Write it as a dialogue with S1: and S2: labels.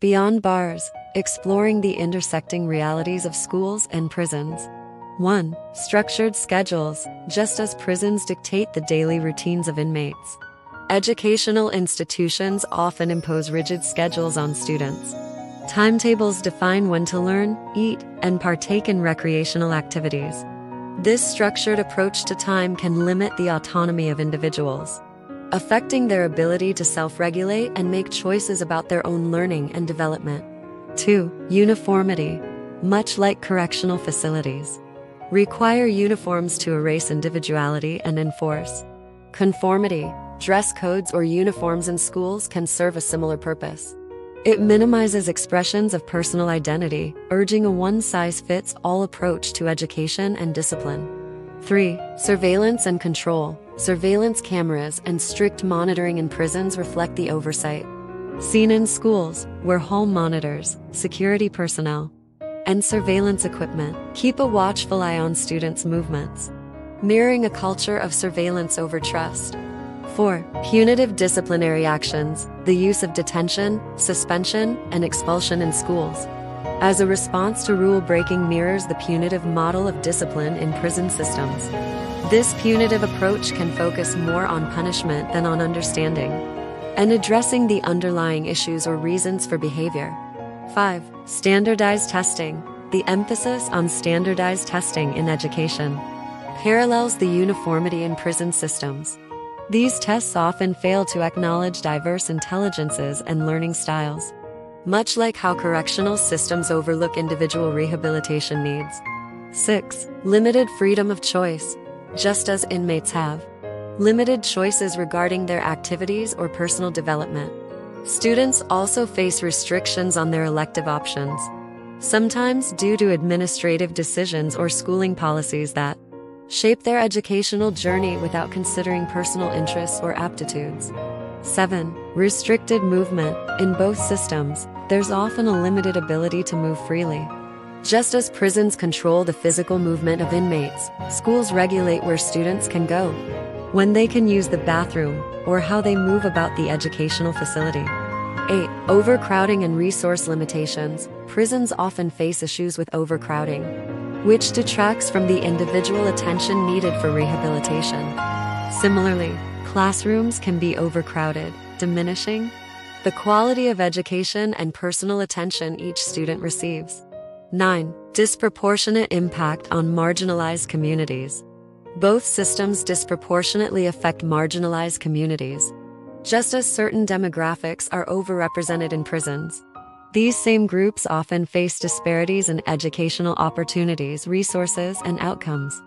S1: Beyond Bars, exploring the intersecting realities of schools and prisons. 1. Structured schedules, just as prisons dictate the daily routines of inmates. Educational institutions often impose rigid schedules on students. Timetables define when to learn, eat, and partake in recreational activities. This structured approach to time can limit the autonomy of individuals, affecting their ability to self-regulate and make choices about their own learning and development. 2. Uniformity, much like correctional facilities, require uniforms to erase individuality and enforce conformity. Dress codes or uniforms in schools can serve a similar purpose. It minimizes expressions of personal identity, urging a one-size-fits-all approach to education and discipline. 3. Surveillance and control. Surveillance cameras and strict monitoring in prisons reflect the oversight seen in schools, where hall monitors, security personnel, and surveillance equipment keep a watchful eye on students' movements, mirroring a culture of surveillance over trust. 4. Punitive disciplinary actions, the use of detention, suspension, and expulsion in schools, as a response to rule-breaking mirrors the punitive model of discipline in prison systems. This punitive approach can focus more on punishment than on understanding and addressing the underlying issues or reasons for behavior. 5. Standardized testing. The emphasis on standardized testing in education parallels the uniformity in prison systems. These tests often fail to acknowledge diverse intelligences and learning styles, much like how correctional systems overlook individual rehabilitation needs. 6. Limited freedom of choice. Just as inmates have limited choices regarding their activities or personal development, students also face restrictions on their elective options, sometimes due to administrative decisions or schooling policies that shape their educational journey without considering personal interests or aptitudes. 7. Restricted movement. In both systems, there's often a limited ability to move freely. Just as prisons control the physical movement of inmates, schools regulate where students can go, when they can use the bathroom, or how they move about the educational facility. 8. Overcrowding and resource limitations. Prisons often face issues with overcrowding, which detracts from the individual attention needed for rehabilitation. Similarly, classrooms can be overcrowded, diminishing the quality of education and personal attention each student receives. 9. Disproportionate impact on marginalized communities. Both systems disproportionately affect marginalized communities, just as certain demographics are overrepresented in prisons. These same groups often face disparities in educational opportunities, resources, and outcomes.